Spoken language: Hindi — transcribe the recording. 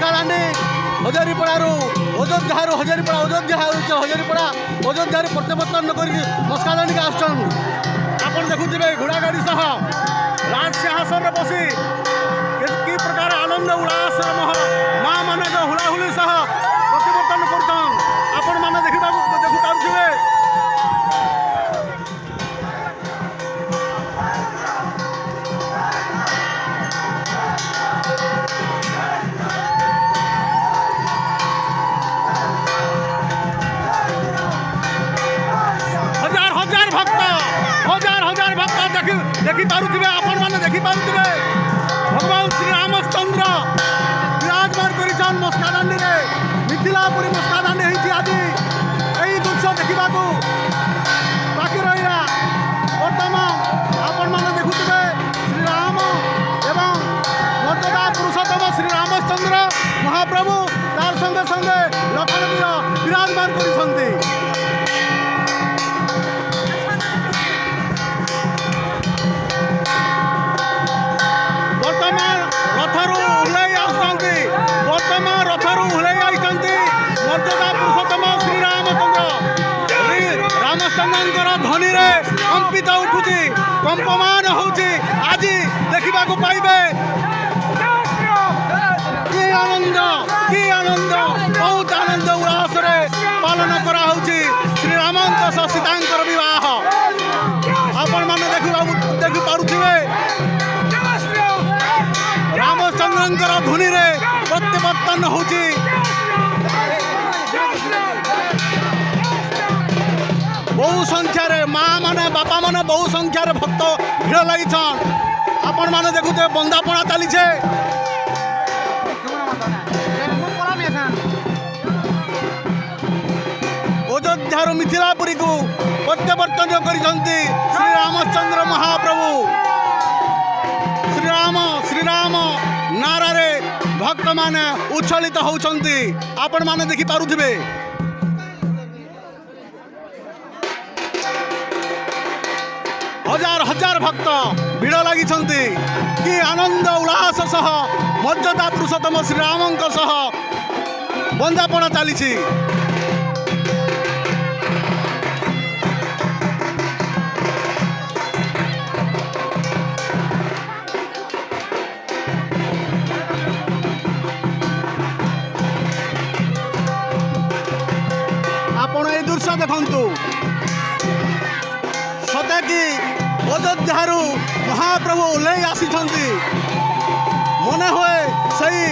ମସ୍କାଦାଣ୍ଡି ହଜାରିପଡ଼ାରୁ ହଜାରିପଡ଼ା ଅଯୋଧ୍ୟା ହେଉଛି ହଜାରିପଡ଼ା ଅଯୋଧ୍ୟାରୁ ପ୍ରତ୍ୟାବର୍ତ୍ତନ କରିକି ମସ୍କାଦାଣ୍ଡିକି ଆସୁଛନ୍। ଆପଣ ଦେଖୁଥିବେ ଘୋଡ଼ା ଗାଡ଼ି ସହ ରାଜସିଂହାସନରେ ବସି କି ପ୍ରକାର ଆନନ୍ଦ ଉଲ୍ଲାସର ମା ମାନଙ୍କ ହୁଳାହୁଳି ସହ ପ୍ରତ୍ୟାବର୍ତ୍ତନ କରୁଛନ୍। ଆପଣମାନେ ଦେଖିପାରୁଥିବେ। हजार भक्त देखिपारे आपण मैंने देखिपारे भगवान श्री रामचंद्र विराजमान कर मस्कादांडी मिथिलापुरी मस्कादांडी होती आज यही दृश्य देखा बाकी रहा। बर्तमान आपण मैंने देखुवे श्रीराम एवं मर्यादा पुरुषोत्तम श्री रामचंद्र महाप्रभु तार संगे संगे लक्ष्मण विराजमान कर रथरू हुलई आइछन्ति मर्यादा पुरुषोत्तम श्री रामचंद्र ध्वनि रे कंपित उठुची कंपमान होची आज देखा पाइबे। कि आनंद बहुत आनंद उल्लास पालन करा होची श्री रामंक सह सीतांकर विवाह आपण माने देखि पारुथिबे। रामचंद्र ध्वनि रे प्रत्यावर्तन होची बहु संख्यार माँ माने बापा माने बहु संख्यार भक्त भिड़ लगी आपण माने देखुते बंदापना चली अयोध्या मिथिलापुरी को प्रत्यावर्तन कर श्री रामचंद्र महाप्रभु श्रीराम नारा रे भक्त माने उच्छलित होउछन्ति आपण माने देखि पारुथिबे। हजार भक्त भिड़ लगी कि आनंद उल्लास सह मर्यादा पुरुषोत्तम श्रीरामंक सह बंदापना चली। आपण ए दृश्य देखु सते कि अयोध्यारू महाप्रभु ओह्लई आसी मने हुए सही